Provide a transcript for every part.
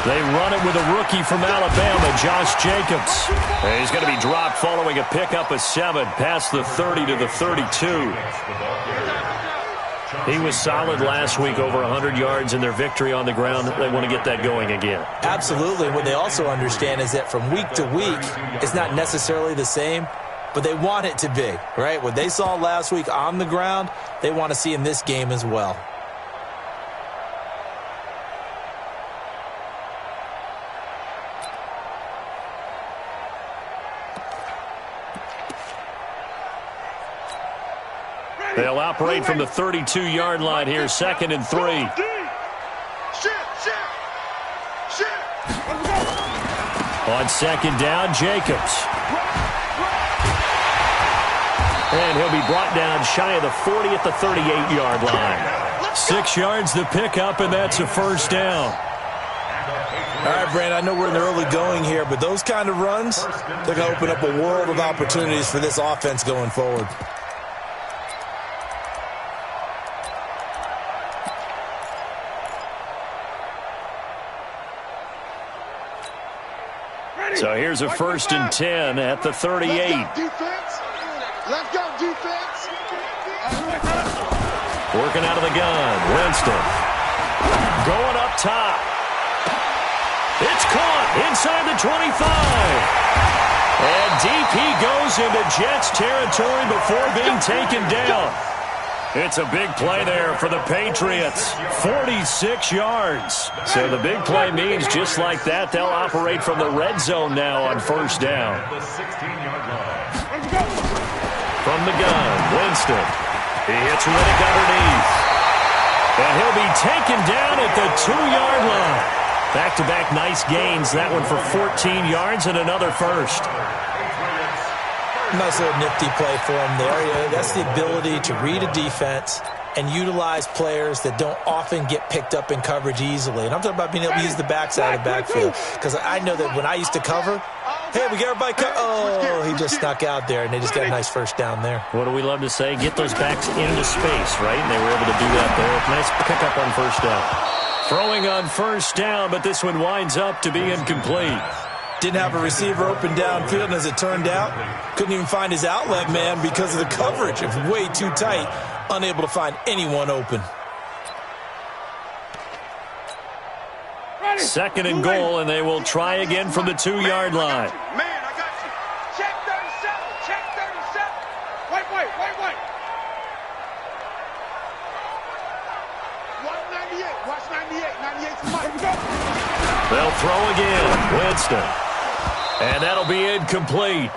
They run it with a rookie from Alabama, Josh Jacobs. And he's going to be dropped following a pickup of 7 past the 30 to the 32. He was solid last week, over 100 yards in their victory on the ground. They want to get that going again. Absolutely. What they also understand is that from week to week, it's not necessarily the same, but they want it to be, right? What they saw last week on the ground, they want to see in this game as well. They'll operate from the 32-yard line here, 2nd and 3. On 2nd down, Jacobs. And he'll be brought down shy of the 40 at the 38-yard line. 6 yards the pickup, and that's a 1st down. All right, Brandon, I know we're in the early going here, but those kind of runs, they're going to open up a world of opportunities for this offense going forward. So here's a 1st and 10 at the 38. Let's go, defense. Working out of the gun. Winston. Going up top. It's caught inside the 25. And DP goes into Jets territory before being taken down. It's a big play there for the Patriots. 46 yards. So the big play means just like that, they'll operate from the red zone now on 1st down. From the gun, Winston. He hits Riddick underneath. And he'll be taken down at the 2-yard line. Back-to-back nice gains. That one for 14 yards and another 1st. Nice little nifty play for him there. Yeah, that's the ability to read a defense and utilize players that don't often get picked up in coverage easily. And I'm talking about being able to use the backside of the backfield. Because I know that when I used to cover, hey, we got everybody covered. Oh, he just snuck out there, and they just got a nice 1st down there. What do we love to say? Get those backs into space, right? And they were able to do that there. Nice pickup on 1st down. Throwing on 1st down, but this one winds up to be incomplete. Didn't have a receiver open downfield, and as it turned out, couldn't even find his outlet man because of the coverage. It was way too tight, unable to find anyone open. 2nd and goal, and they will try again from the 2-yard line. Man, I got you. Check 37. Check 37. Wait. Watch 98. Watch 98. 98's Mike. They'll throw again. Winston. And that'll be incomplete.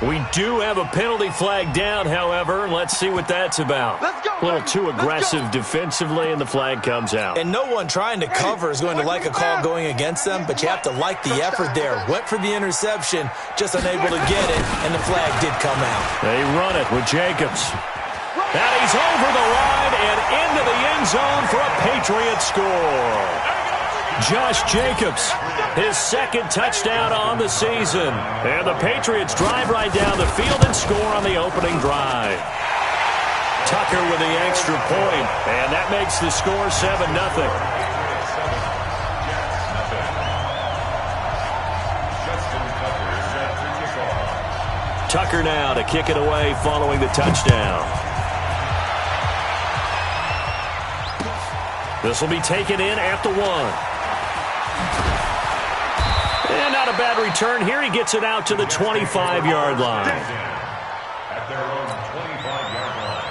We do have a penalty flag down, however. Let's see what that's about. A little too aggressive defensively, and the flag comes out. And no one trying to cover is going to like a call going against them, but you have to like the effort there. Went for the interception, just unable to get it, and the flag did come out. They run it with Jacobs. And he's over the line and into the end zone for a Patriot score. Josh Jacobs, his 2nd touchdown on the season. And the Patriots drive right down the field and score on the opening drive. Tucker with the extra point, and that makes the score 7-0. Tucker now to kick it away following the touchdown. This will be taken in at the 1. And not a bad return here. He gets it out to the 25-yard line. At their own 25-yard line.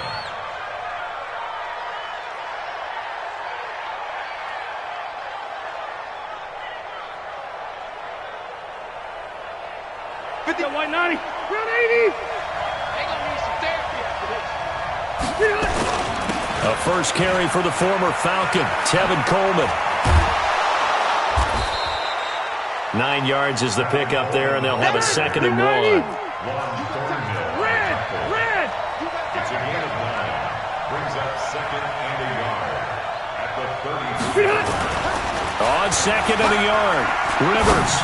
White 90. Round 80. They gonna need some therapy after this. A 1st carry for the former Falcon, Tevin Coleman. 9 yards is the pickup there, and they'll have a 2nd and 1. Red. It's a gain of 9. Brings up 2nd and a yard at the 30. On 2nd and a yard, Rivers.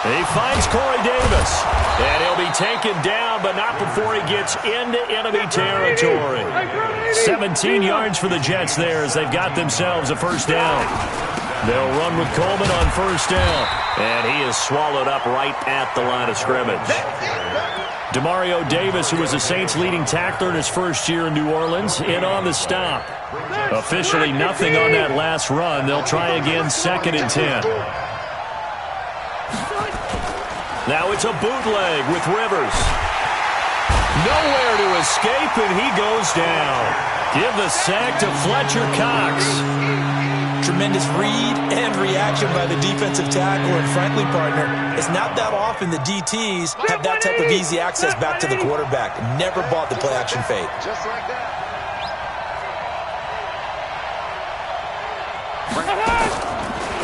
He finds Corey Davis. And he'll be taken down, but not before he gets into enemy territory. 17 yards for the Jets there as they've got themselves a first down. They'll run with Coleman on first down. And he is swallowed up right at the line of scrimmage. Demario Davis, who was the Saints' leading tackler in his first year in New Orleans, in on the stop. Officially nothing on that last run. They'll try again, 2nd and 10. Now it's a bootleg with Rivers. Nowhere to escape, and he goes down. Give the sack to Fletcher Cox. Tremendous read and reaction by the defensive tackle, and frankly, partner, it's not that often the DTs have that type of easy access back to the quarterback. Never bought the play-action fake. Just like that.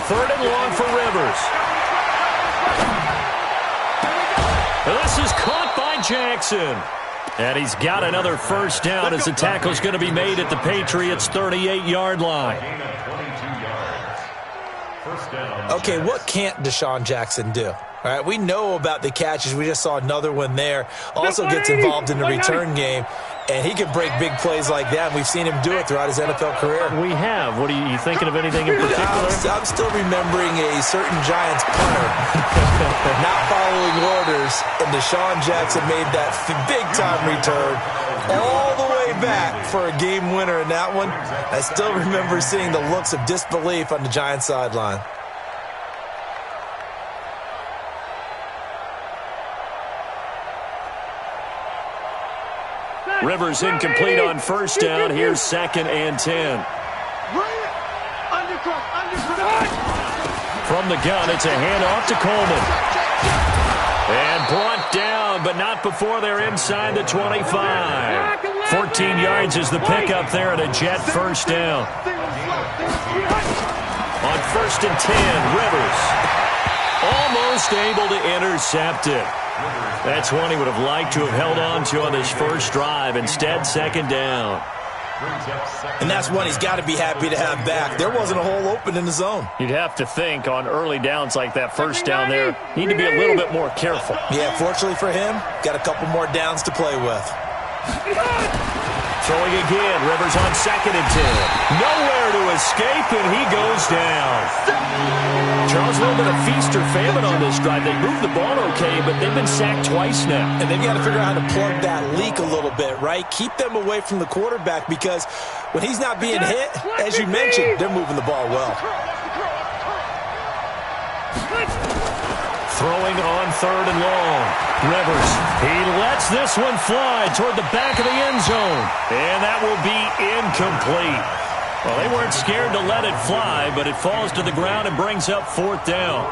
3rd and long for Rivers. This is caught by Jackson. And he's got another first down as the tackle's going to be made at the Patriots' 38-yard line. Okay, what can't Deshaun Jackson do? All right, we know about the catches. We just saw another one there. Also gets involved in the return game, and he can break big plays like that. We've seen him do it throughout his NFL career. We have. What are you thinking of anything in particular? I'm still remembering a certain Giants punter not following orders, and Deshaun Jackson made that big-time return all the way back for a game winner in that one. I still remember seeing the looks of disbelief on the Giants sideline. Rivers incomplete on first down. Here's 2nd and 10. From the gun, it's a handoff to Coleman. And brought down, but not before they're inside the 25. 14 yards is the pickup there at a Jet first down. On 1st and 10, Rivers almost able to intercept it. That's one he would have liked to have held on to on his first drive. Instead, 2nd down. And that's one he's got to be happy to have back. There wasn't a hole open in the zone. You'd have to think on early downs like that first down there, need to be a little bit more careful. Yeah, fortunately for him, got a couple more downs to play with. Throwing again, Rivers on 2nd and 10. Nowhere to escape, and he goes down. Charles, a little bit of feast or famine on this drive. They moved the ball okay, but they've been sacked twice now. And they've got to figure out how to plug that leak a little bit, right? Keep them away from the quarterback, because when he's not being hit, as you mentioned, they're moving the ball well. Throwing on 3rd and long. Rivers, he lets this one fly toward the back of the end zone. And that will be incomplete. Well, they weren't scared to let it fly, but it falls to the ground and brings up 4th down.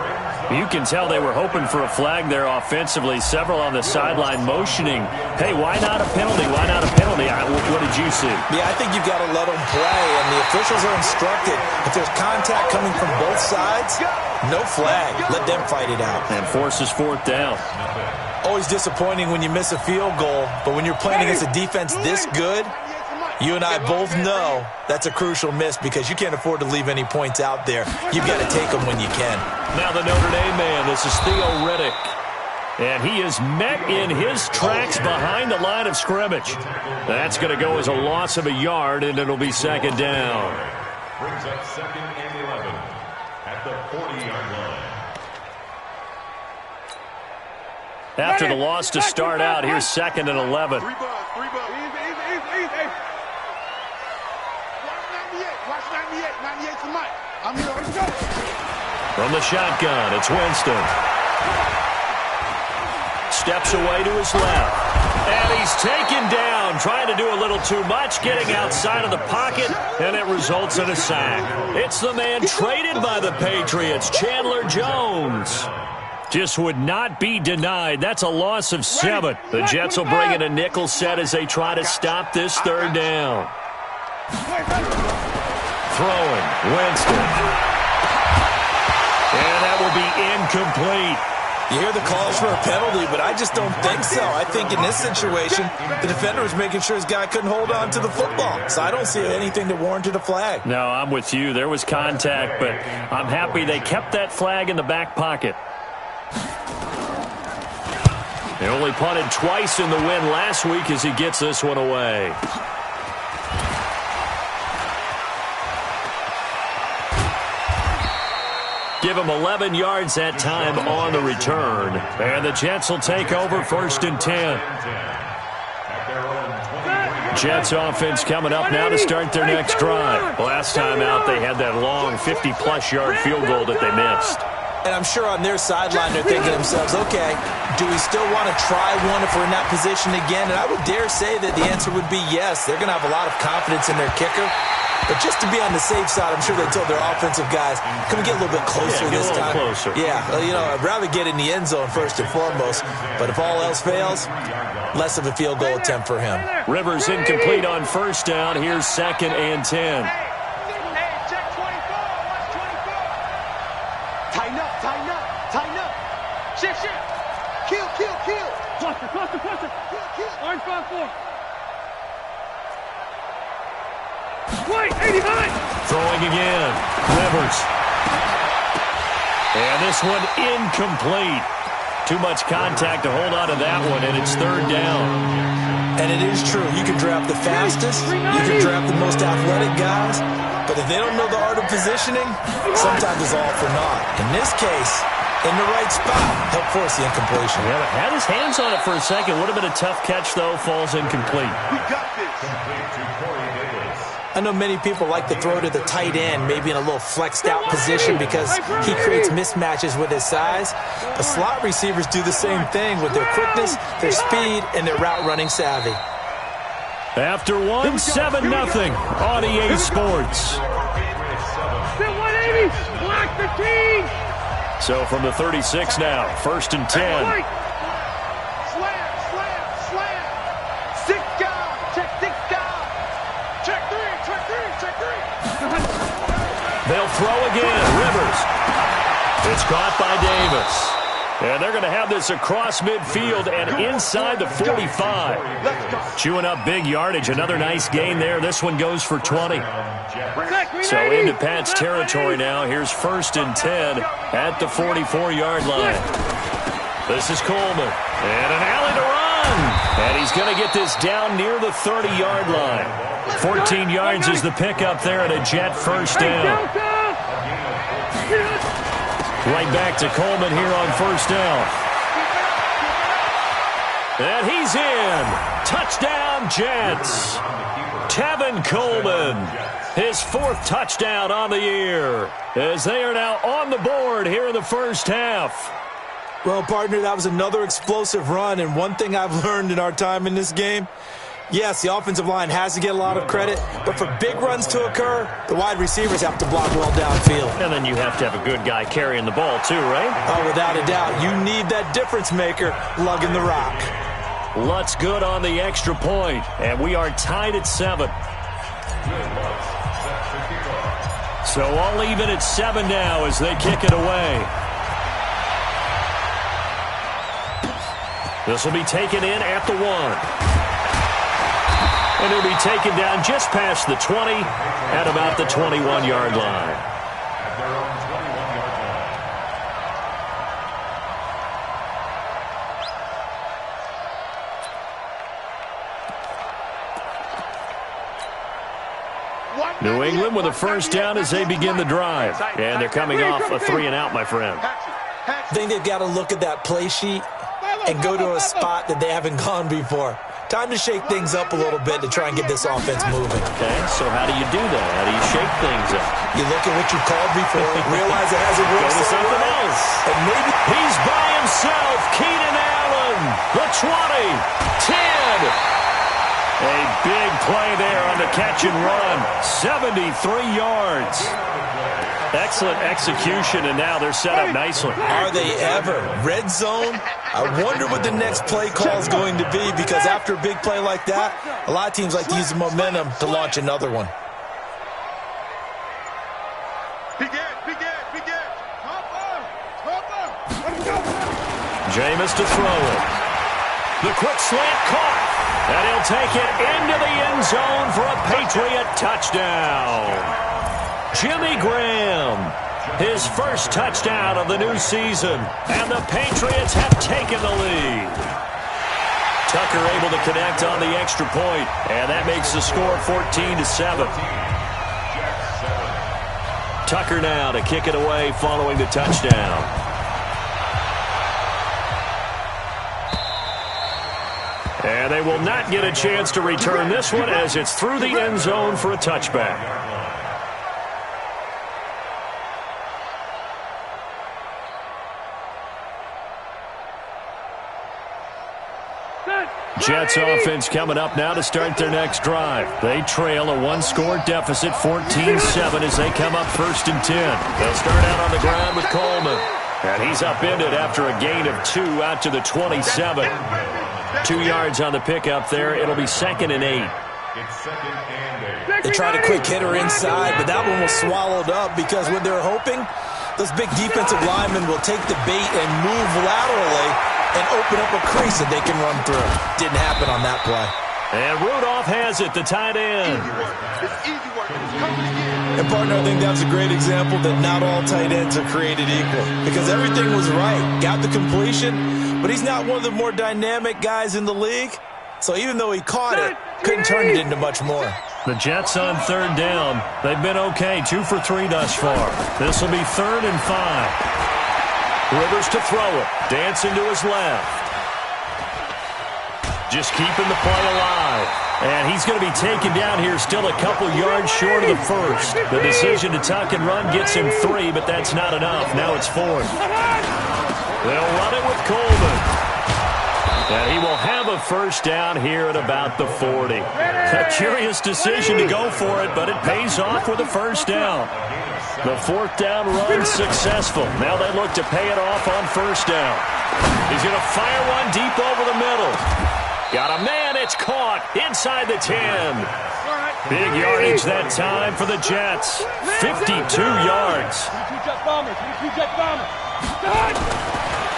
You can tell they were hoping for a flag there offensively. Several on the sideline motioning, hey, why not a penalty? Why not a penalty? What did you see? Yeah, I think you've got to let them play, and the officials are instructed. If there's contact coming from both sides, no flag. Let them fight it out. And forces 4th down. Always disappointing when you miss a field goal, but when you're playing against a defense this good, you and I both know that's a crucial miss because you can't afford to leave any points out there. You've got to take them when you can. Now the Notre Dame man, this is Theo Riddick. And he is met in his tracks behind the line of scrimmage. That's going to go as a loss of a yard, and it'll be 2nd down. Brings up 2nd and 11 at the 40-yard line. After the loss to start out, here's 2nd and 11. Easy. Watch 98 tonight. I'm here. Let's go. From the shotgun, it's Winston. Steps away to his left. And he's taken down, trying to do a little too much, getting outside of the pocket, and it results in a sack. It's the man traded by the Patriots, Chandler Jones. Just would not be denied. That's a loss of 7. The Jets will bring in a nickel set as they try to stop this 3rd down. Throwing, Winston. And that will be incomplete. You hear the calls for a penalty, but I just don't think so. I think in this situation, the defender was making sure his guy couldn't hold on to the football. So I don't see anything that warranted a flag. No, I'm with you. There was contact, but I'm happy they kept that flag in the back pocket. He only punted twice in the win last week as he gets this one away. Give him 11 yards that time on the return. And the Jets will take over 1st and 10. Jets offense coming up now to start their next drive. Last time out, they had that long 50-plus yard field goal that they missed. And I'm sure on their sideline they're thinking to themselves, okay, do we still want to try one if we're in that position again? And I would dare say that the answer would be yes. They're going to have a lot of confidence in their kicker. But just to be on the safe side, I'm sure they told their offensive guys, can we get a little bit closer this time? Closer. Yeah, I'd rather get in the end zone first and foremost. But if all else fails, less of a field goal attempt for him. Rivers incomplete on 1st down. Here's 2nd and 10. Tighten up. Shift. Kill. Cluster. Kill. Orange 5-4. Wait, 89. Throwing again. Rivers. And this one incomplete. Too much contact to hold on to that one, and it's 3rd down. And it is true. You can draft the fastest. You can draft the most athletic guys. But if they don't know the art of positioning, sometimes it's all for naught. In this case, in the right spot, help force the incompletion. Yeah, but had his hands on it for a second. Would have been a tough catch, though. Falls incomplete. We got this. I know many people like to throw to the tight end, maybe in a little flexed out position because he creates mismatches with his size. But slot receivers do the same thing with their quickness, their speed, and their route running savvy. After 7-0 on EA Sports. Still 180. Block 15. So from the 36 now, 1st and 10. Slam. Six guard. Check 6 guard. Check 3. They'll throw again. Rivers. It's caught by Davis. And they're going to have this across midfield and inside the 45. Chewing up big yardage. Another nice gain there. This one goes for 20. So into Pat's territory now. Here's 1st and 10 at the 44-yard line. This is Coleman. And an alley to run. And he's going to get this down near the 30-yard line. 14 yards is the pickup there and a Jet 1st down. Right back to Coleman here on 1st down. And he's in. Touchdown, Jets. Tevin Coleman, his 4th touchdown on the year, as they are now on the board here in the 1st half. Well, partner, that was another explosive run, and one thing I've learned in our time in this game, yes, the offensive line has to get a lot of credit, but for big runs to occur, the wide receivers have to block well downfield. And then you have to have a good guy carrying the ball too, right? Oh, without a doubt. You need that difference maker lugging the rock. Lutz good on the extra point, and we are tied at 7. So all even at 7 now as they kick it away. This will be taken in at the 1. And it'll be taken down just past the 20 at about the 21-yard line. New England with a 1st down as they begin the drive. And they're coming off a 3-and-out, my friend. I think they've got to look at that play sheet and go to a spot that they haven't gone before. Time to shake things up a little bit to try and get this offense moving. Okay, so how do you do that? How do you shake things up? You look at what you called before, realize it hasn't worked Go to so something well, else. and maybe He's by himself. Keenan Allen, the 20, 10. A big play there on the catch and run. 73 yards. Excellent execution, and now they're set up nicely. Are they ever? Red zone? I wonder what the next play call is going to be, because after a big play like that, a lot of teams like to use the momentum to launch another one. Jameis to throw it. The quick slant caught. And he'll take it into the end zone for a Patriot touchdown. Jimmy Graham His first touchdown of the new season. And the Patriots have taken the lead. Tucker able to connect on the extra point, and that makes the score 14-7. Tucker now to kick it away following the touchdown. And they will not get a chance to return this one as it's through the end zone for a touchback. Jets offense coming up now to start their next drive. They trail a one-score deficit, 14-7, as they come up 1st and 10. They'll start out on the ground with Coleman. And he's upended after a gain of 2 out to the 27. 2 yards on the pickup there. It'll be 2nd and 8. They tried a quick hitter inside, but that one was swallowed up because when they're hoping, those big defensive linemen will take the bait and move laterally and open up a crease that they can run through. Didn't happen on that play. And Rudolph has it, the tight end. And, partner, I think that's a great example that not all tight ends are created equal because everything was right. Got the completion, but he's not one of the more dynamic guys in the league. So even though he caught it, couldn't turn it into much more. The Jets on 3rd down. They've been okay, 2 for 3 thus far. This will be 3rd and 5. Rivers to throw it. Dancing to his left. Just keeping the play alive. And he's going to be taken down here still a couple yards short of the first. The decision to tuck and run gets him 3, but that's not enough. Now it's 4th. They'll run it with Coleman. And he will have a first down here at about the 40. A curious decision to go for it, but it pays off with a first down. The 4th down run successful. Now they look to pay it off on 1st down. He's going to fire one deep over the middle. Got a man. It's caught inside the 10. Big yardage that time for the Jets. 52 yards.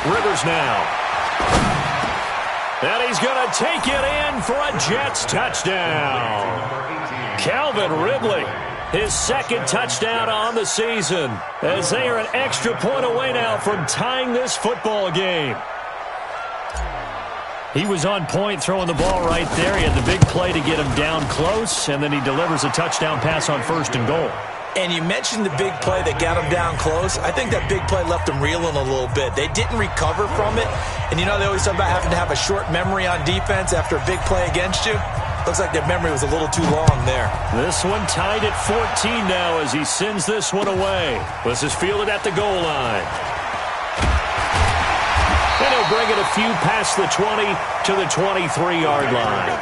Rivers now. And he's going to take it in for a Jets touchdown. Calvin Ridley, his 2nd touchdown on the season, as they are an extra point away now from tying this football game. He was on point throwing the ball right there. He had the big play to get him down close, and then he delivers a touchdown pass on 1st and goal. And you mentioned the big play that got him down close. I think that big play left him reeling a little bit. They didn't recover from it. And, you know, they always talk about having to have a short memory on defense after a big play against you. Looks like their memory was a little too long there. This one tied at 14 now as he sends this one away. This is fielded at the goal line. And he'll bring it a few past the 20 to the 23-yard line.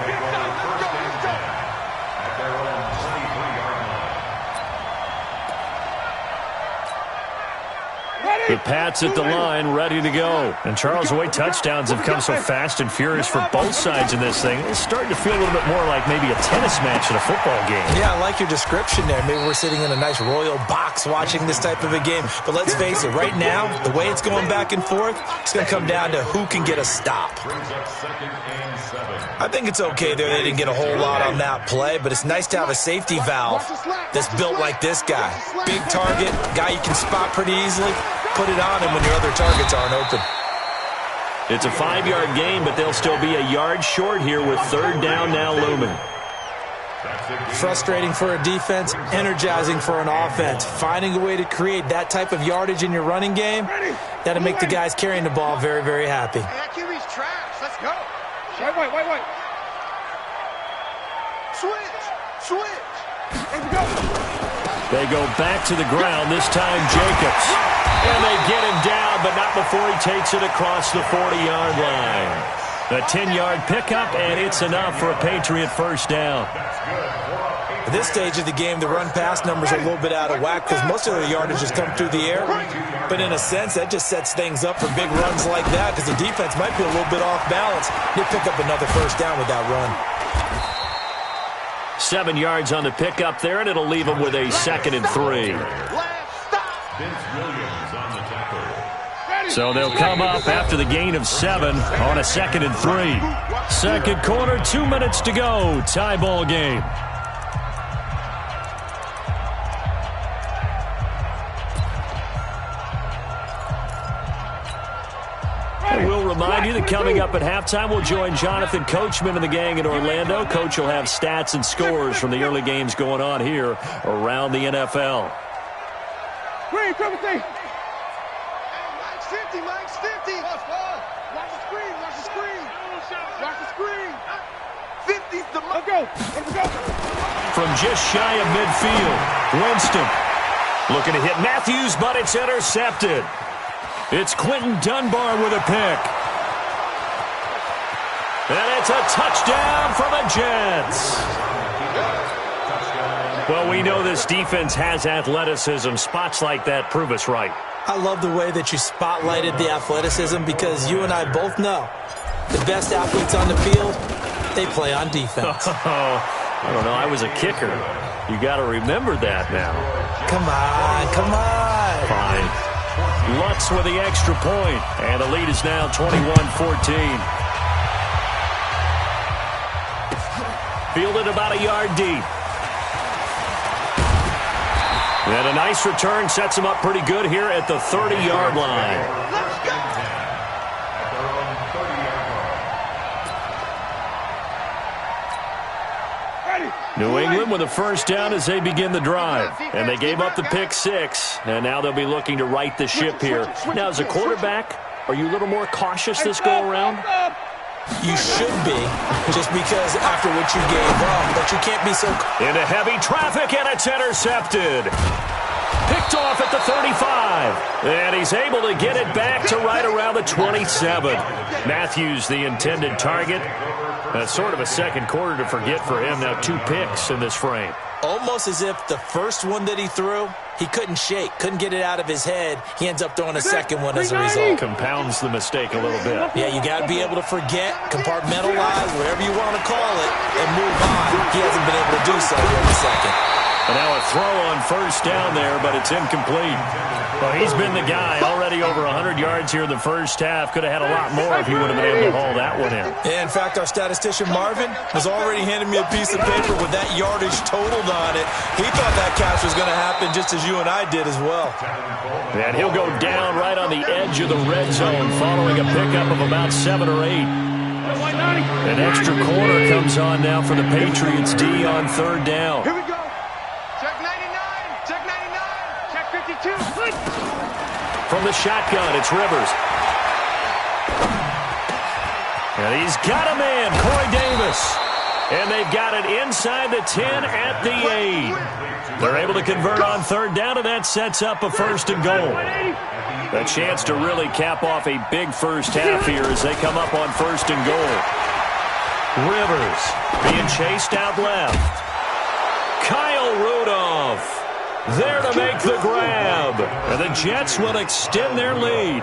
The Pats at the line, ready to go. And Charles, the way touchdowns have come so fast and furious for both sides in this thing, it's starting to feel a little bit more like maybe a tennis match in a football game. Yeah, I like your description there. Maybe we're sitting in a nice royal box watching this type of a game. But let's face it, right now, the way it's going back and forth, it's going to come down to who can get a stop. I think it's okay there. They didn't get a whole lot on that play, but it's nice to have a safety valve that's built like this guy. Big target, guy you can spot pretty easily. Put it on him when your other targets aren't open. It's a 5-yard gain, but they'll still be a yard short here with 3rd down now looming. Frustrating for a defense, energizing for an offense. Finding a way to create that type of yardage in your running game, that'll make the guys carrying the ball very, very happy. That QB's trash. Let's go. Wait. Switch. Here we go. They go back to the ground, this time Jacobs. And they get him down, but not before he takes it across the 40-yard line. A 10-yard pickup, and it's enough for a Patriot first down. At this stage of the game, the run-pass numbers are a little bit out of whack because most of their yardage has come through the air. But in a sense, that just sets things up for big runs like that because the defense might be a little bit off balance. They pick up another first down with that run. 7 yards on the pickup there, and it'll leave them with a 2nd and 3. So they'll come up after the gain of 7 on a 2nd and 3. Second quarter, 2 minutes to go. Tie ball game. remind you that coming up at halftime, we'll join Jonathan Coachman and the gang in Orlando. Coach will have stats and scores from the early games going on here around the NFL. Green, come say. Mike's 50, Mike's 50. Watch the screen, watch the screen. Watch the screen. 50's the Let's go. Let's go. From just shy of midfield, Winston looking to hit Matthews, but it's intercepted. It's Quentin Dunbar with a pick. And it's a touchdown for the Jets. Well, we know this defense has athleticism. Spots like that prove us right. I love the way that you spotlighted the athleticism because you and I both know the best athletes on the field, they play on defense. I don't know. I was a kicker. You got to remember that now. Come on, come on. Fine. Lutz with the extra point, and the lead is now 21-14. Fielded about a yard deep. And a nice return sets him up pretty good here at the 30-yard line. New England with a first down as they begin the drive. And they gave up the pick six, and now they'll be looking to right the ship here. Now, as a quarterback, are you a little more cautious this go-around? You should be, just because after what you gave up, but you can't be so... Into heavy traffic, and it's intercepted. Picked off at the 35. And he's able to get it back to right around the 27. Matthews, the intended target. That's sort of a second quarter to forget for him. Now 2 picks in this frame. Almost as if the first one that he threw, he couldn't shake, couldn't get it out of his head. He ends up throwing a second one as a result. Compounds the mistake a little bit. Yeah, you got to be able to forget, compartmentalize, whatever you want to call it, and move on. He hasn't been able to do so here in the second. And now a throw on first down there, but it's incomplete. Well, he's been the guy already over 100 yards here in the first half. Could have had a lot more if he would have been able to haul that one in. Yeah, in fact, our statistician Marvin was already handing me a piece of paper with that yardage totaled on it. He thought that catch was going to happen just as you and I did as well. And he'll go down right on the edge of the red zone following a pickup of about 7 or 8. An extra corner comes on now for the Patriots D on third down. Here we go. Check 99. Check 99. Check 52. From the shotgun, it's Rivers. And he's got a man, Corey Davis. And they've got it inside the 10 at the 8. They're able to convert on third down, and that sets up a first and goal. A chance to really cap off a big first half here as they come up on first and goal. Rivers being chased out left. Kyle Rudolph there to make the grab. And the Jets will extend their lead.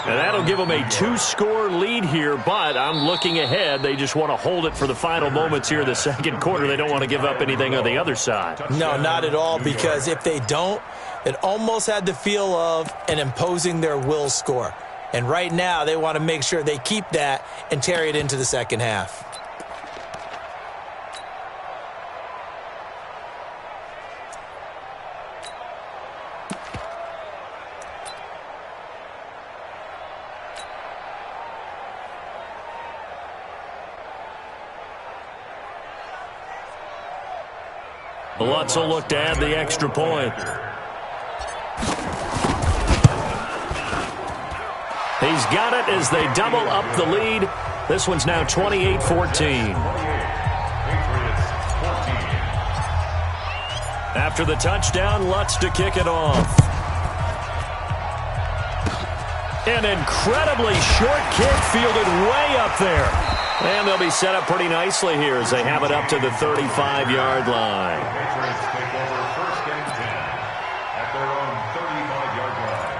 And that'll give them a 2-score lead here, but I'm looking ahead. They just want to hold it for the final moments here in the second quarter. They don't want to give up anything on the other side. No, not at all, because if they don't, it almost had the feel of an imposing their will score. And right now, they want to make sure they keep that and carry it into the second half. Lutz will look to add the extra point. He's got it as they double up the lead. This one's now 28-14. After the touchdown, Lutz to kick it off. An incredibly short kick fielded way up there. And they'll be set up pretty nicely here as they have it up to the 35-yard line. Patriots take over first and 10 at their own 35-yard line.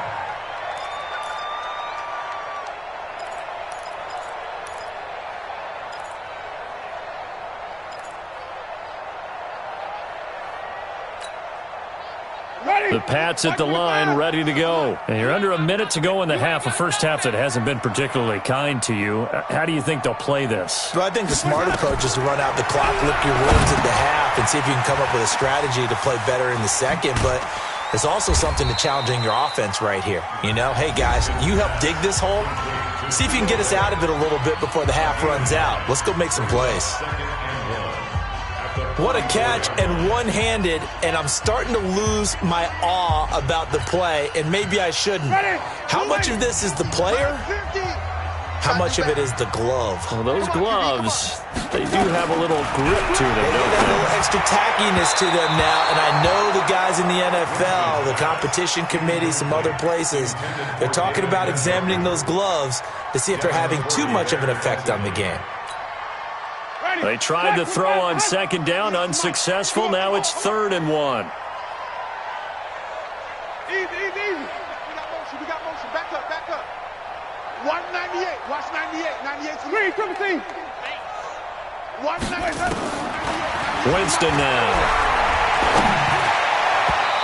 The Pats at the line, ready to go. And you're under a minute to go in the half, a first half that hasn't been particularly kind to you. How do you think they'll play this? Well, I think the smart approach is to run out the clock, lick your wounds at the half, and see if you can come up with a strategy to play better in the second. But there's also something to challenging your offense right here. You know, hey, guys, you help dig this hole. See if you can get us out of it a little bit before the half runs out. Let's go make some plays. What a catch, and one-handed, and I'm starting to lose my awe about the play, and maybe I shouldn't. How much of this is the player? How much of it is the glove? Well, those gloves, they do have a little grip to them, They don't have a they? little extra tackiness to them now, and I know the guys in the NFL, the competition committee, some other places, they're talking about examining those gloves to see if they're having too much of an effect on the game. They tried to throw on second down, unsuccessful. Now it's 3rd and 1. Easy. We got motion. Back up. Watch 98. Watch 98. 98. Screen, triple team. Watch 98. Winston now.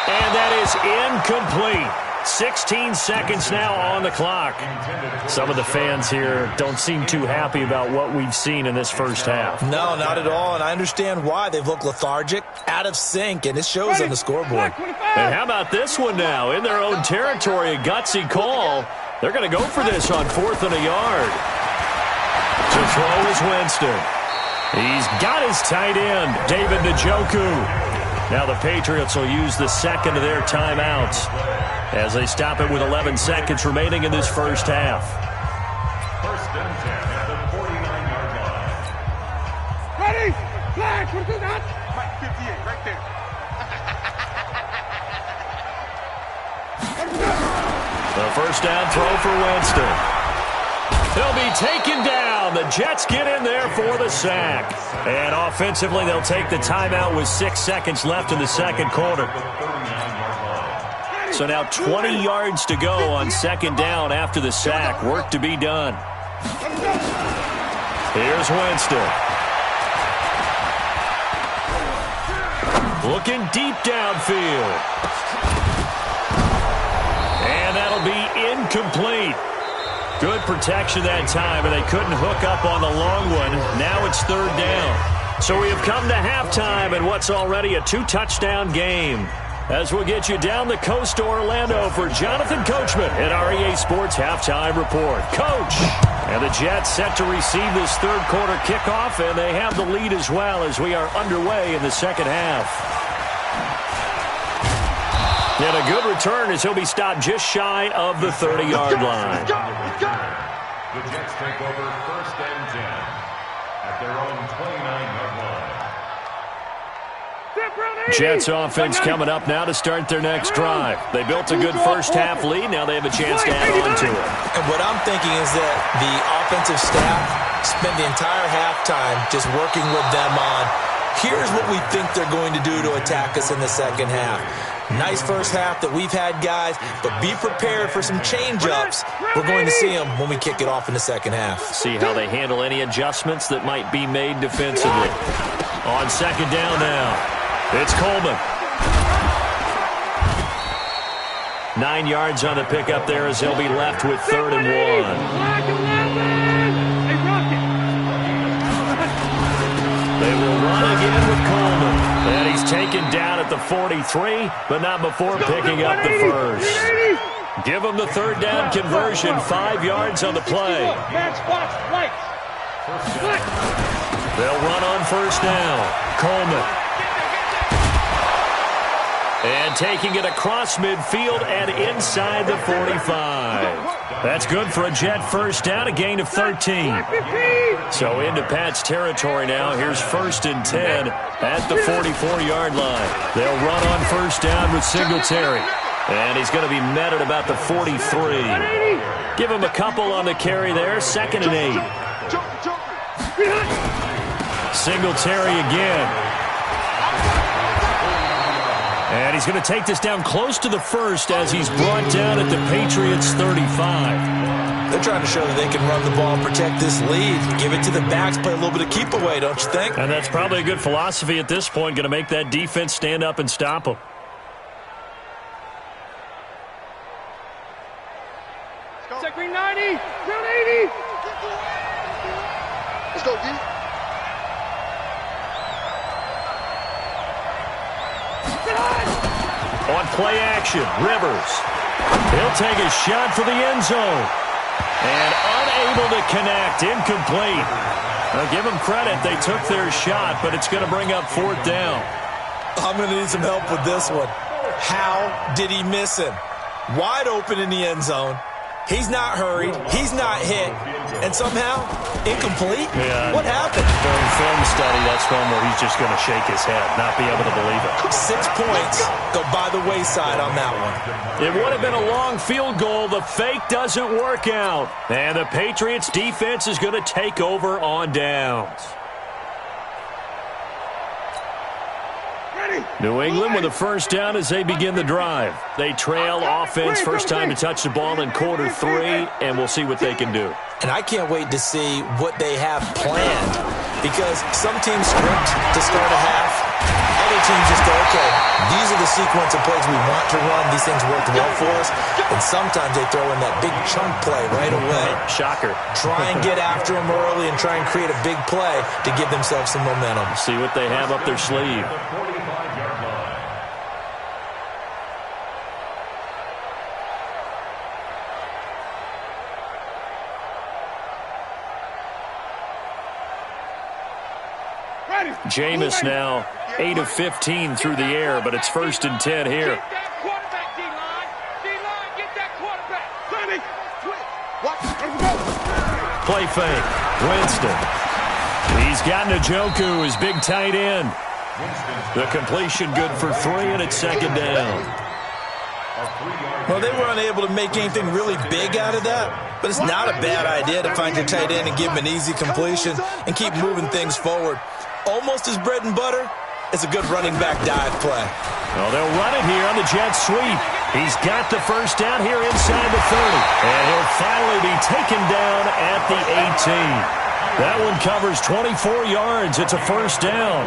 And that is incomplete. 16 seconds now on the clock. Some of the fans here don't seem too happy about what we've seen in this first half. No, not at all, and I understand why. They've looked lethargic, out of sync, and it shows on the scoreboard. And how about this one now? In their own territory, a gutsy call. They're going to go for this on 4th and a yard. To throw is Winston. He's got his tight end, David Njoku. Now the Patriots will use the second of their timeouts as they stop it with 11 seconds remaining in this first half. 1st and 10 at the 49-yard line. Ready? Flag. What is that? Mike 58, right there. The first down throw for Winston. He'll be taken down. The Jets get in there for the sack. And offensively, they'll take the timeout with 6 seconds left in the second quarter. So now 20 yards to go on second down after the sack. Work to be done. Here's Winston. Looking deep downfield. And that'll be incomplete. Good protection that time, and they couldn't hook up on the long one. Now it's 3rd down. So we have come to halftime in what's already a 2-touchdown game. As we'll get you down the coast to Orlando for Jonathan Coachman at our EA Sports Halftime Report. Coach! And the Jets set to receive this third quarter kickoff, and they have the lead as well as we are underway in the second half. And a good return as he'll be stopped just shy of the 30-yard line. The Jets take over 1st and 10 at their own 29-yard line. Jets offense coming up now to start their next drive. They built a good first half lead. Now they have a chance to add on to it. And what I'm thinking is that the offensive staff spend the entire halftime just working with them on, here's what we think they're going to do to attack us in the second half. Nice first half that we've had, guys, but be prepared for some change-ups. We're going to see them when we kick it off in the second half. See how they handle any adjustments that might be made defensively. On second down now, it's Coleman. 9 yards on the pickup there as they'll be left with 3rd and 1. They will run again with Coleman. And he's taken down at the 43, but not before picking up the first. Give them the third down conversion, 5 yards on the play. They'll run on first down. Coleman. And taking it across midfield and inside the 45. That's good for a Jet first down, a gain of 13. So into Pat's territory now. Here's 1st and 10 at the 44-yard line. They'll run on first down with Singletary. And he's going to be met at about the 43. Give him a couple on the carry there. 2nd and 8. Singletary again. And he's going to take this down close to the first as he's brought down at the Patriots' 35. They're trying to show that they can run the ball and protect this lead. Give it to the backs, play a little bit of keep away, don't you think? And that's probably a good philosophy at this point, going to make that defense stand up and stop them. Check green 90, ground 80. Let's go, D. On play action, Rivers. He'll take a shot for the end zone. And unable to connect. Incomplete. Now, give them credit. They took their shot, but it's going to bring up 4th down. I'm going to need some help with this one. How did he miss him? Wide open in the end zone. He's not hurried. He's not hit. And somehow, incomplete? Yeah. What happened? During film study, that's one where he's just going to shake his head, not be able to believe it. 6 points go by the wayside on that one. It would have been a long field goal. The fake doesn't work out. And the Patriots defense is going to take over on downs. New England with a 1st down as they begin the drive. They trail offense, first time to touch the ball in quarter 3, and we'll see what they can do. And I can't wait to see what they have planned, because some teams script to start a half. Other teams just go, okay, these are the sequence of plays we want to run. These things worked well for us. And sometimes they throw in that big chunk play right away. Shocker. Try and get after them early and try and create a big play to give themselves some momentum. See what they have up their sleeve. Jameis now 8 of 15 through the air, but it's 1st and 10 here. Play fake. Winston. He's got Njoku, his big tight end. The completion good for 3, and it's 2nd down. Well, they were unable to make anything really big out of that, but it's not a bad idea to find your tight end and give him an easy completion and keep moving things forward. Almost as bread and butter is a good running back dive play. Well, they'll run it here on the jet sweep. He's got the 1st down here inside the 30. And he'll finally be taken down at the 18. That one covers 24 yards. It's a 1st down.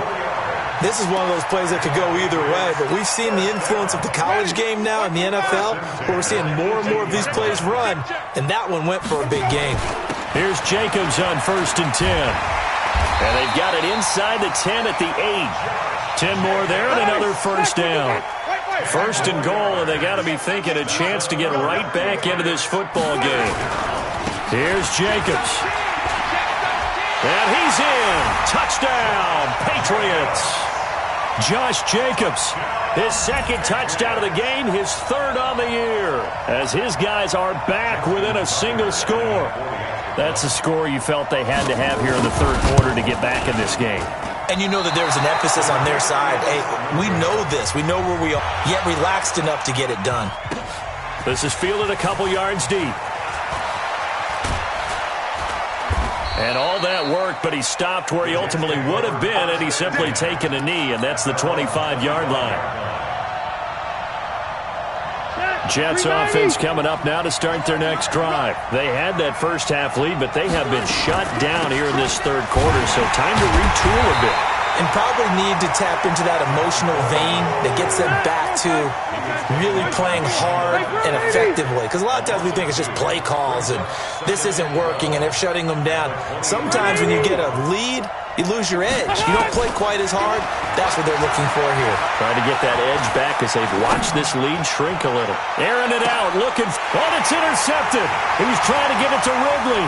This is one of those plays that could go either way, but we've seen the influence of the college game now in the NFL, where we're seeing more and more of these plays run, and that one went for a big gain. Here's Jacobs on 1st and 10. And they've got it inside the 10 at the 8. 10 more there and another 1st down. 1st and goal, and they got to be thinking a chance to get right back into this football game. Here's Jacobs. And he's in. Touchdown, Patriots. Josh Jacobs, his 2nd touchdown of the game, his 3rd on the year, as his guys are back within a single score. That's a score you felt they had to have here in the 3rd quarter to get back in this game. And you know that there's an emphasis on their side. Hey, we know this. We know where we are, yet relaxed enough to get it done. This is fielded a couple yards deep. And all that work, but he stopped where he ultimately would have been had he simply taken a knee, and that's the 25-yard line. Jets offense coming up now to start their next drive. They had that 1st half lead, but they have been shut down here in this 3rd quarter, so time to retool a bit. And probably need to tap into that emotional vein that gets them back to really playing hard and effectively. Because a lot of times we think it's just play calls and this isn't working and they're shutting them down. Sometimes when you get a lead, you lose your edge. You don't play quite as hard. That's what they're looking for here. Trying to get that edge back as they've watched this lead shrink a little. Airing it out, looking. Oh, it's intercepted. He's trying to get it to Ridley.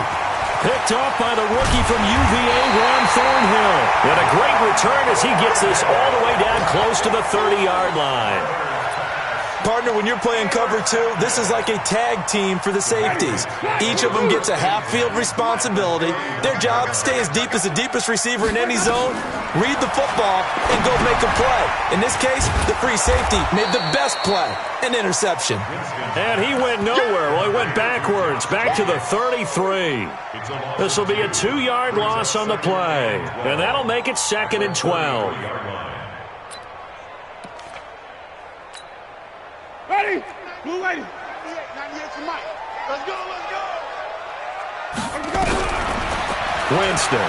Picked off by the rookie from UVA, Ron Thornhill. And a great return as he gets this all the way down close to the 30-yard line. Partner, when you're playing cover 2, this is like a tag team for the safeties. Each of them gets a half-field responsibility. Their job, stay as deep as the deepest receiver in any zone, read the football, and go make a play. In this case, the free safety made the best play, an interception. And he went nowhere. Well, he went backwards, back to the 33. This will be a 2-yard loss on the play, and that'll make it 2nd and 12. Ready? Blue lady. 98 for Mike. Let's go, let's go. Let's go. Winston.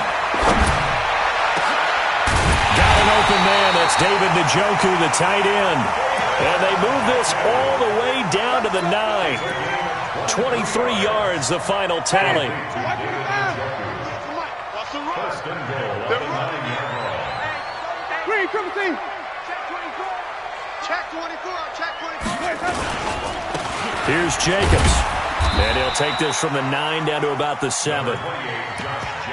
Got an open man. That's David Njoku, the tight end. And they move this all the way down to the 9. 23 yards, the final tally. Green, triple team. Check 24, check 24. Here's Jacobs. And he'll take this from the 9 down to about the 7.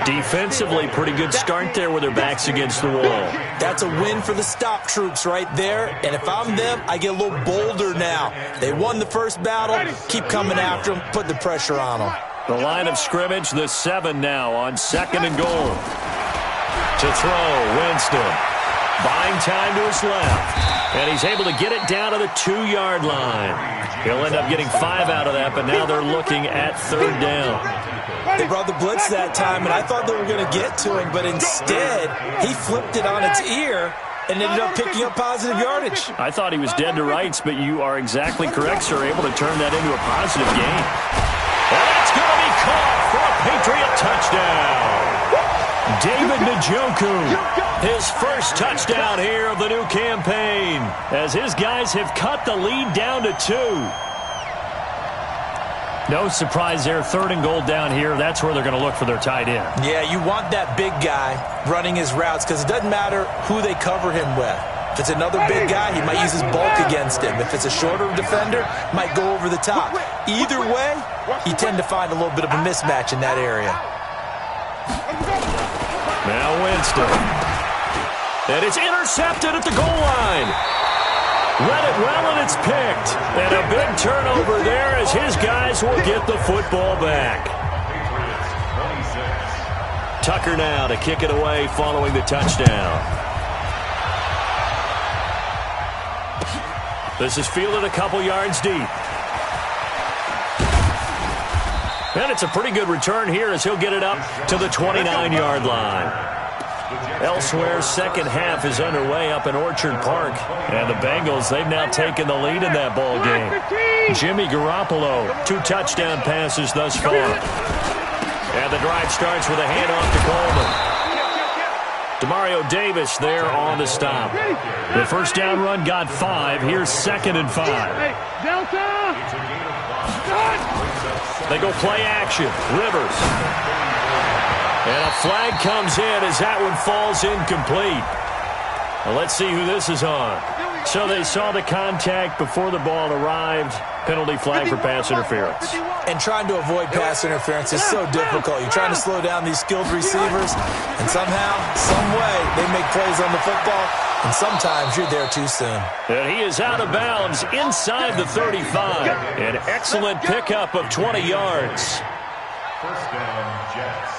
Defensively, pretty good start there with their backs against the wall. That's a win for the stop troops right there. And if I'm them, I get a little bolder now. They won the first battle. Keep coming after them. Put the pressure on them. The line of scrimmage, the 7 now on 2nd and goal. To throw, Winston. Buying time to his left. And he's able to get it down to the 2-yard line. He'll end up getting 5 out of that, but now they're looking at 3rd down. They brought the blitz that time, and I thought they were going to get to him, but instead, he flipped it on its ear and ended up picking up positive yardage. I thought he was dead to rights, but you are exactly correct, sir. Able to turn that into a positive gain. And that's going to be caught for a Patriot touchdown. David Njoku, his first touchdown here of the new campaign, as his guys have cut the lead down to 2. No surprise there, 3rd and goal down here. That's where they're going to look for their tight end. Yeah, you want that big guy running his routes because it doesn't matter who they cover him with. If it's another big guy, he might use his bulk against him. If it's a shorter defender, might go over the top. Either way, you tend to find a little bit of a mismatch in that area. Now Winston. And it's intercepted at the goal line. Read it well, and it's picked. And a big turnover there as his guys will get the football back. Tucker now to kick it away following the touchdown. This is fielded a couple yards deep. And it's a pretty good return here as he'll get it up to the 29-yard line. Elsewhere, second half is underway up in Orchard Park. And the Bengals, they've now taken the lead in that ball game. Jimmy Garoppolo, 2 touchdown passes thus far. And the drive starts with a handoff to Coleman. Demario Davis there on the stop. The first down run got 5. Here's 2nd and 5. Delta! They go play action. Rivers. And a flag comes in as that one falls incomplete. Well, let's see who this is on. So they saw the contact before the ball arrived. Penalty flag for pass interference. And trying to avoid pass interference is so difficult. You're trying to slow down these skilled receivers, and somehow, some way, they make plays on the football, and sometimes you're there too soon. And he is out of bounds inside the 35. An excellent pickup of 20 yards. First down, Jets.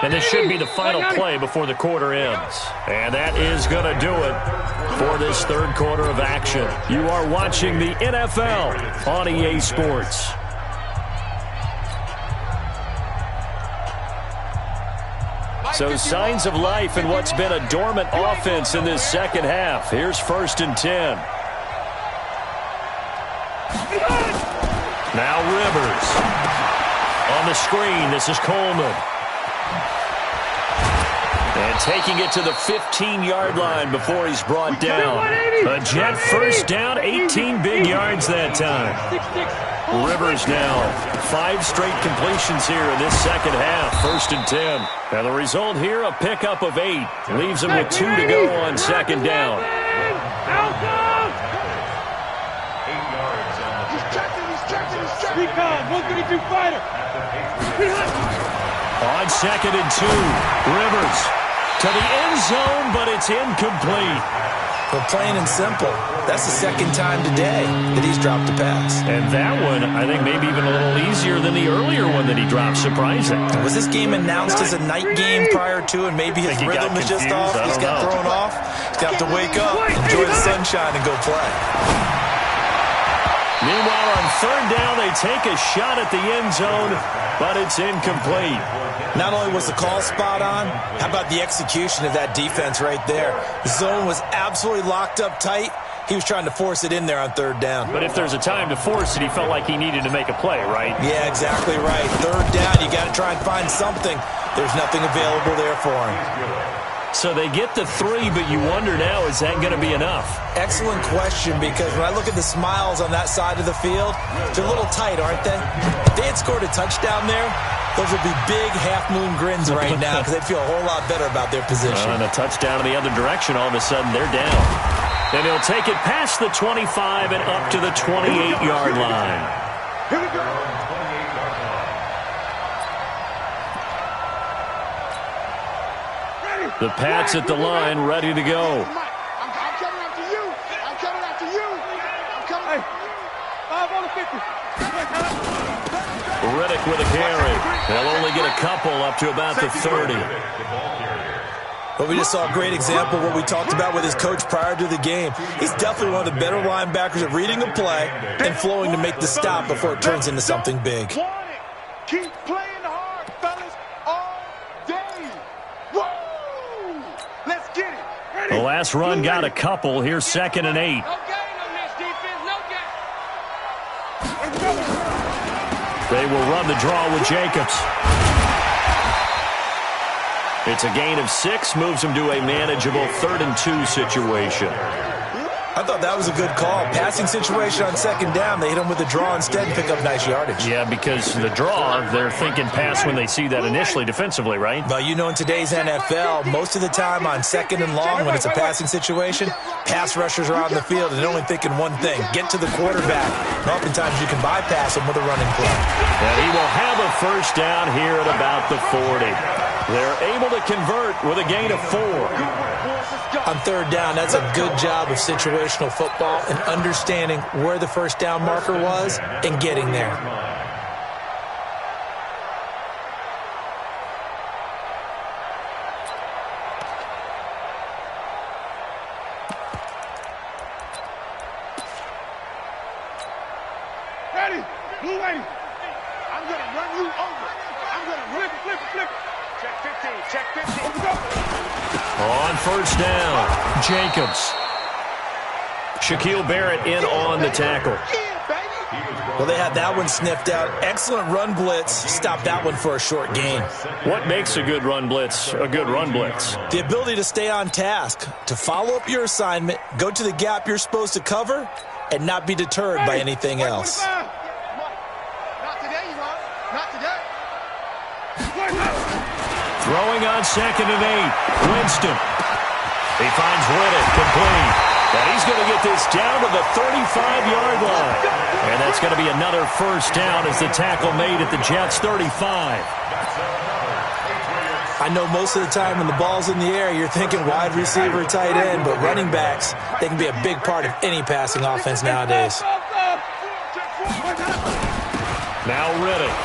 And this should be the final play before the quarter ends. And that is going to do it for this 3rd quarter of action. You are watching the NFL on EA Sports. So signs of life in what's been a dormant offense in this second half. Here's 1st and 10. Now Rivers. On the screen, this is Coleman. And taking it to the 15-yard line before he's brought down. A Jet first down, 18 big yards that time. Rivers now, 5 straight completions here in this second half, 1st and 10. And the result here, a pickup of 8. Leaves him with 2 to go on 2nd down. 8 yards on the He's checking. Recon, 132 fighter. On 2nd and 2, Rivers to the end zone, but it's incomplete. But plain and simple, that's the 2nd time today that he's dropped a pass. And that one, I think, maybe even a little easier than the earlier one that he dropped. Surprising. Was this game announced as a night game prior to, and maybe his rhythm is just off? He's got thrown off. He's got to wake up, enjoy the sunshine, and go play. Meanwhile, on 3rd down, they take a shot at the end zone, but it's incomplete. Not only was the call spot on, how about the execution of that defense right there? The zone was absolutely locked up tight. He was trying to force it in there on 3rd down. But if there's a time to force it, he felt like he needed to make a play, right? Yeah, exactly right. 3rd down, you got to try and find something. There's nothing available there for him. So they get the 3, but you wonder now, is that going to be enough? Excellent question, because when I look at the smiles on that side of the field, they're a little tight, aren't they? If they had scored a touchdown there, those would be big half-moon grins right now because they'd feel a whole lot better about their position. And a touchdown in the other direction, all of a sudden they're down. And he'll take it past the 25 and up to the 28-yard line. Here we go. 28-yard line. Ready. The Pats at the line, ready to go. I'm coming after you. I'm coming after you. I'm coming. Hey, 5 on the 50. Riddick with a carry. They'll only get a couple up to about the 30. But we just saw a great example of what we talked about with his coach prior to the game. He's definitely one of the better linebackers at reading a play and flowing to make the stop before it turns into something big. Keep playing hard, fellas, all day. Woo! Let's get it. Ready? The last run got a couple. Here's 2nd and 8. No gain on this defense. No gain. Let's go. They will run the draw with Jacobs. It's a gain of 6, moves them to a manageable 3rd and 2 situation. I thought that was a good call. Passing situation on 2nd down. They hit him with a draw instead and pick up nice yardage. Yeah, because the draw, they're thinking pass when they see that initially defensively, right? But you know, in today's NFL, most of the time on 2nd and long, when it's a passing situation, pass rushers are on the field and they're only thinking one thing: get to the quarterback. And oftentimes you can bypass them with a running play. And he will have a first down here at about the 40. They're able to convert with a gain of 4. On 3rd down, that's a good job of situational football and understanding where the first down marker was and getting there. Ready? Blue lady. I'm going to run you over. I'm going to flip it. Check 15. Check 15. Let's go. On first down, Jacobs. Shaquille Barrett in on the tackle. Yeah, baby. Well, they had that one sniffed out. Excellent run blitz. Stopped that one for a short gain. What makes a good run blitz a good run blitz? The ability to stay on task, to follow up your assignment, go to the gap you're supposed to cover, and not be deterred by anything else. Not today, you are. Not today. Throwing on 2nd and 8. Winston. He finds Riddick complete. And he's going to get this down to the 35-yard line. And that's going to be another first down as the tackle made at the Jets' 35. I know most of the time when the ball's in the air, you're thinking wide receiver, tight end, but running backs, they can be a big part of any passing offense nowadays. Now Riddick.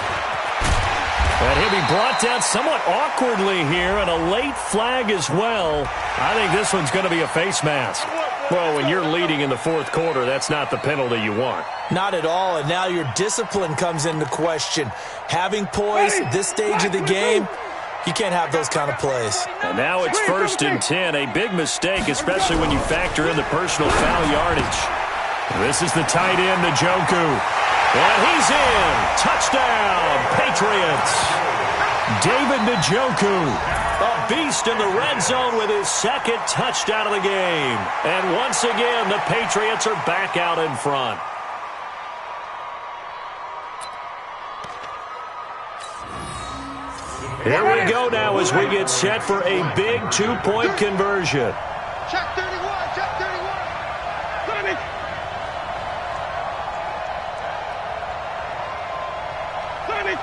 And he'll be brought down somewhat awkwardly here, and a late flag as well. I think this one's going to be a face mask. Well, when you're leading in the 4th quarter, that's not the penalty you want. Not at all, and now your discipline comes into question. Having poise at this stage of the game, you can't have those kind of plays. And now it's 1st and 10, a big mistake, especially when you factor in the personal foul yardage. This is the tight end, Njoku. And he's in. Touchdown, Patriots. David Njoku, a beast in the red zone with his 2nd touchdown of the game. And once again, the Patriots are back out in front. Here we go now as we get set for a big 2-point conversion. Check 31. Check 31. Ready? Ready?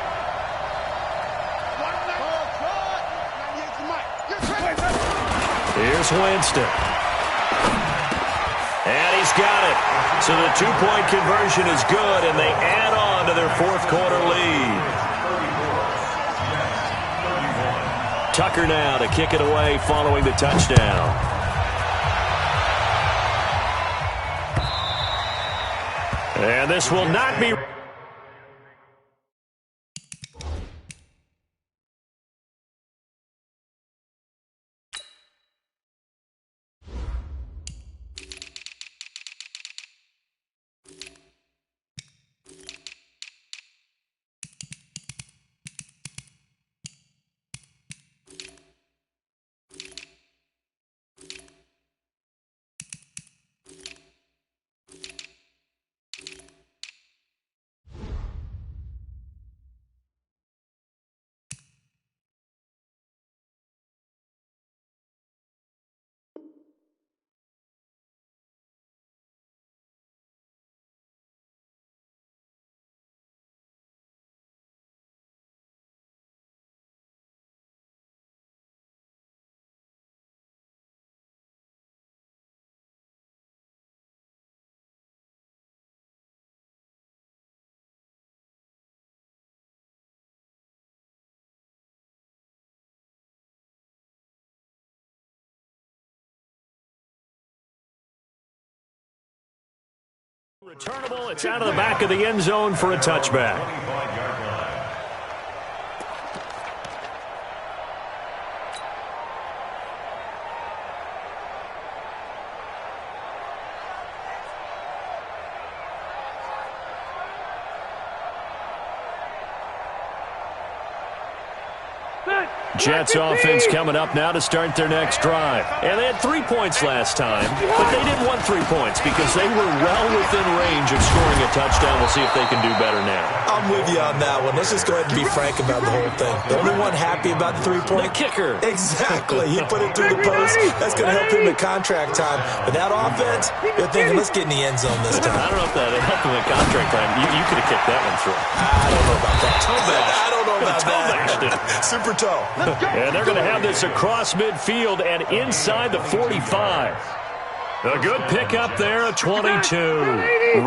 Here's Winston. And he's got it. So the 2-point conversion is good, and they add on to their 4th quarter lead. Tucker now to kick it away following the touchdown. And this will not be... Returnable, it's out of the back of the end zone for a touchback. 25-yard line. Jets offense coming up now to start their next drive. And they had 3 points last time, but they didn't want 3 points because they were well within range of scoring a touchdown. We'll see if they can do better now. I'm with you on that one. Let's just go ahead and be frank about the whole thing. The only one happy about the 3-point? The kicker. Exactly. He put it through the post. That's going to help him at contract time. But that offense, you're thinking, let's get in the end zone this time. I don't know if that helped him at contract time. You could have kicked that one through. I don't know about that. Toe bash. I don't know about Toe bashed it. that. Super toe. And they're going to have this across midfield and inside the 45. A good pickup there at 22.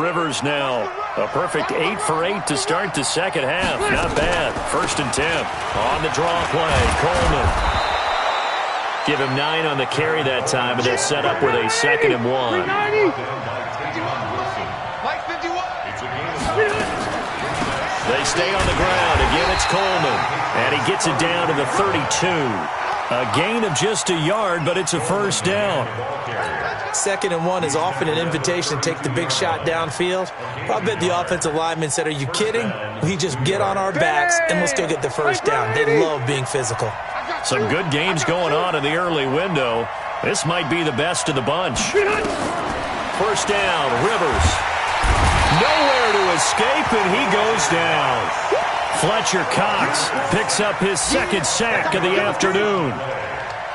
Rivers now a perfect 8 for 8 to start the second half. Not bad. 1st and 10. On the draw play, Coleman. Give him 9 on the carry that time, and they'll set up with a 2nd and 1. They stay on the ground. Again, it's Coleman. And he gets it down to the 32. A gain of just a yard, but it's a first down. 2nd and 1 is often an invitation to take the big shot downfield. I bet the offensive lineman said, are you kidding? We just get on our backs and let's go get the first down. They love being physical. Some good games going on in the early window. This might be the best of the bunch. First down, Rivers. Nowhere to escape, and he goes down. Fletcher Cox picks up his 2nd sack of the afternoon.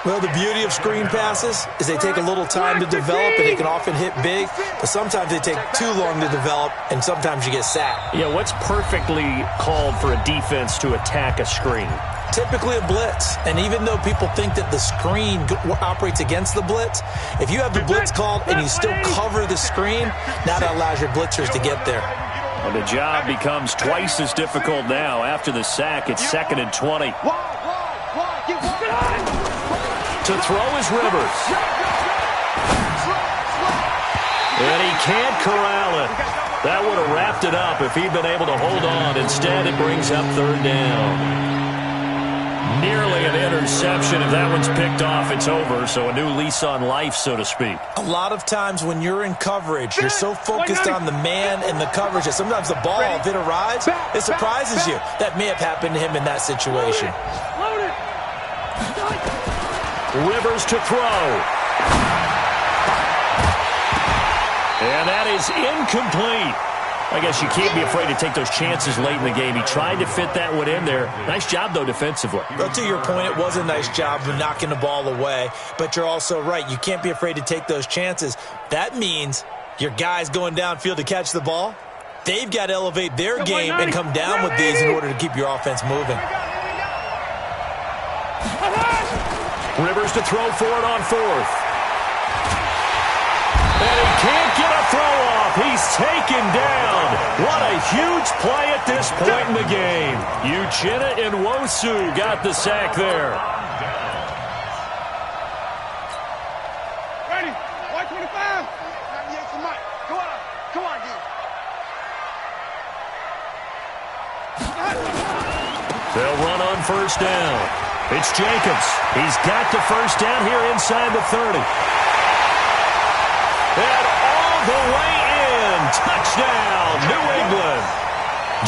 Well, the beauty of screen passes is they take a little time to develop, and they can often hit big, but sometimes they take too long to develop, and sometimes you get sacked. Yeah, what's perfectly called for a defense to attack a screen? Typically a blitz, and even though people think that the screen operates against the blitz, if you have the blitz called and you still cover the screen, now that allows your blitzers to get there. Well, the job becomes twice as difficult now. After the sack, it's 2nd and 20. To throw is Rivers. And he can't corral it. That would have wrapped it up if he'd been able to hold on. Instead, it brings up 3rd down. Nearly an interception. If that one's picked off, it's over. So a new lease on life, so to speak. A lot of times when you're in coverage, you're so focused on the man and the coverage that sometimes the ball, if it arrives, it surprises you. That may have happened to him in that situation. Rivers to throw. And that is incomplete. I guess you can't be afraid to take those chances late in the game. He tried to fit that one in there. Nice job, though, defensively. Well, to your point, it was a nice job of knocking the ball away. But you're also right. You can't be afraid to take those chances. That means your guys going downfield to catch the ball, they've got to elevate their game and come down with these in order to keep your offense moving. Rivers to throw for it on 4th. And he can't get a throw off. He's taken down. What a huge play at this point in the game. Uchenna Nwosu got the sack there. Ready? White 25. 98 for Mike. Come on. Come on, dude. They'll run on 1st down. It's Jacobs. He's got the first down here inside the 30. And all the way in. Touchdown, New England.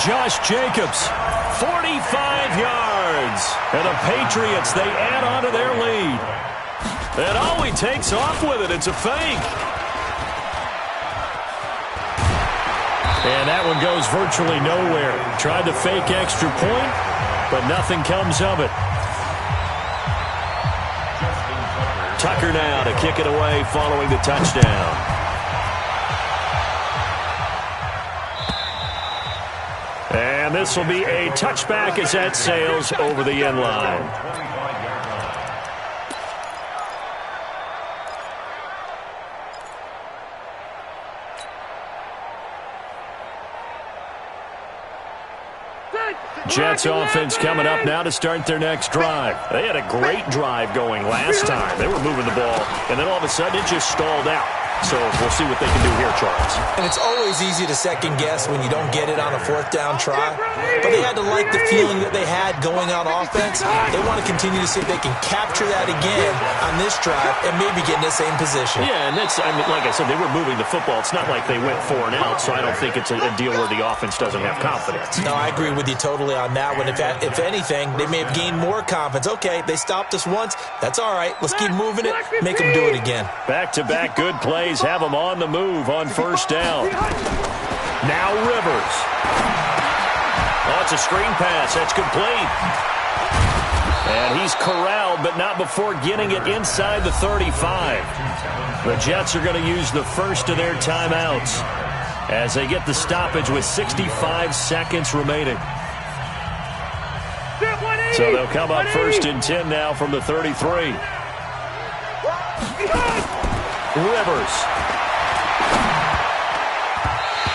Josh Jacobs, 45 yards. And the Patriots, they add on to their lead. And oh, he takes off with it. It's a fake. And that one goes virtually nowhere. Tried to fake extra point, but nothing comes of it. Tucker now to kick it away following the touchdown. And this will be a touchback as that sails over the end line. Jets offense coming up now to start their next drive. They had a great drive going last time. They were moving the ball, and then all of a sudden it just stalled out. So we'll see what they can do here, Charles. And it's always easy to second guess when you don't get it on a fourth down try. But they had to like the feeling that they had going on offense. They want to continue to see if they can capture that again on this drive and maybe get in the same position. Yeah, and that's, I mean, like I said, they were moving the football. It's not like they went 4 and out, so I don't think it's a deal where the offense doesn't have confidence. No, I agree with you totally on that one. If anything, they may have gained more confidence. Okay, they stopped us once. That's all right. Let's keep moving it. Make them do it again. Back-to-back good plays have them on the move on first down. Now Rivers. Oh, it's a screen pass. That's complete. And he's corralled, but not before getting it inside the 35. The Jets are going to use the first of their timeouts as they get the stoppage with 65 seconds remaining. So they'll come up first and 10 now from the 33. Rivers.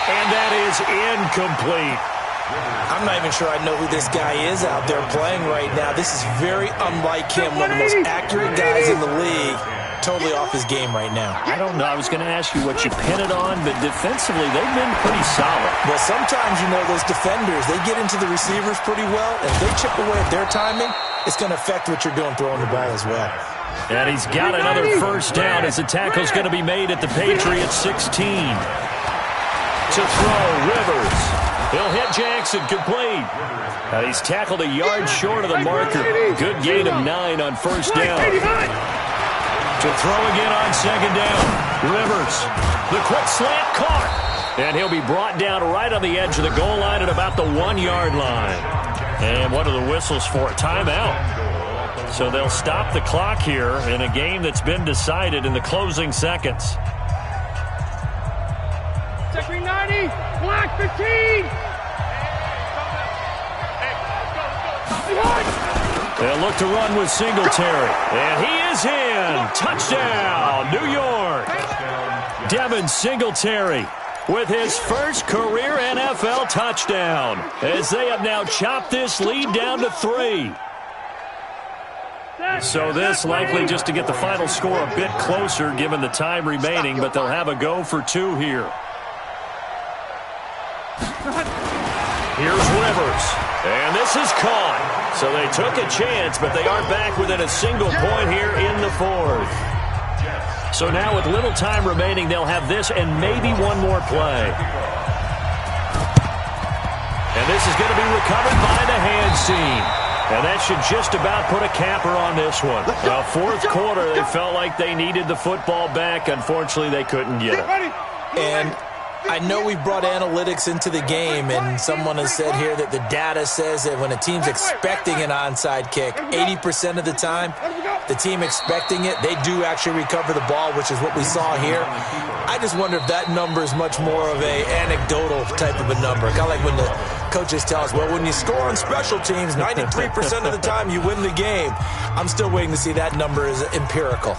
And that is incomplete. I'm not even sure I know who this guy is out there playing right now. This is very unlike him, one of the most accurate guys in the league. Totally off his game right now. I don't know. I was going to ask you what you pin it on, but defensively, they've been pretty solid. Well, sometimes, you know, those defenders, they get into the receivers pretty well, and if they chip away at their timing, it's going to affect what you're doing throwing the ball as well. And he's got another first down as the tackle's going to be made at the Patriots 16. To throw, Rivers. He'll hit Jackson, complete. And he's tackled a yard short of the marker. Good gain of 9 on first down. To throw again on second down. Rivers. The quick slant caught. And he'll be brought down right on the edge of the goal line at about the 1-yard line. And what are the whistles for? Timeout. So they'll stop the clock here in a game that's been decided in the closing seconds. Second 90, black 15. They'll look to run with Singletary. And he is in. Touchdown, New York. Devin Singletary with his first career NFL touchdown as they have now chopped this lead down to 3. So this likely just to get the final score a bit closer given the time remaining, but they'll have a go for 2 here. Here's Rivers. And this is caught. So they took a chance, but they are back within a single point here in the 4th. So now with little time remaining, they'll have this and maybe one more play. And this is going to be recovered by the hand seam. And that should just about put a capper on this one. Well, 4th quarter, they felt like they needed the football back. Unfortunately, they couldn't get it. And I know we brought analytics into the game, and someone has said here that the data says that when a team's expecting an onside kick, 80% of the time, the team expecting it, they do actually recover the ball, which is what we saw here. I just wonder if that number is much more of a anecdotal type of a number. Kind of like when the coaches tell us, well, when you score on special teams, 93% of the time you win the game. I'm still waiting to see that number is empirical.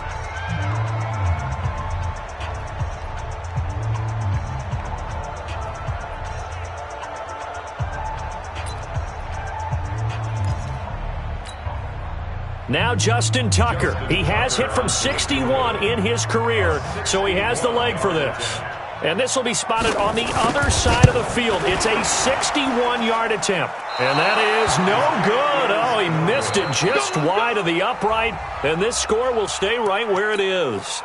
Now Justin Tucker. He has hit from 61 in his career, so he has the leg for this. And this will be spotted on the other side of the field. It's a 61-yard attempt. And that is no good. Oh, he missed it just wide of the upright. And this score will stay right where it is.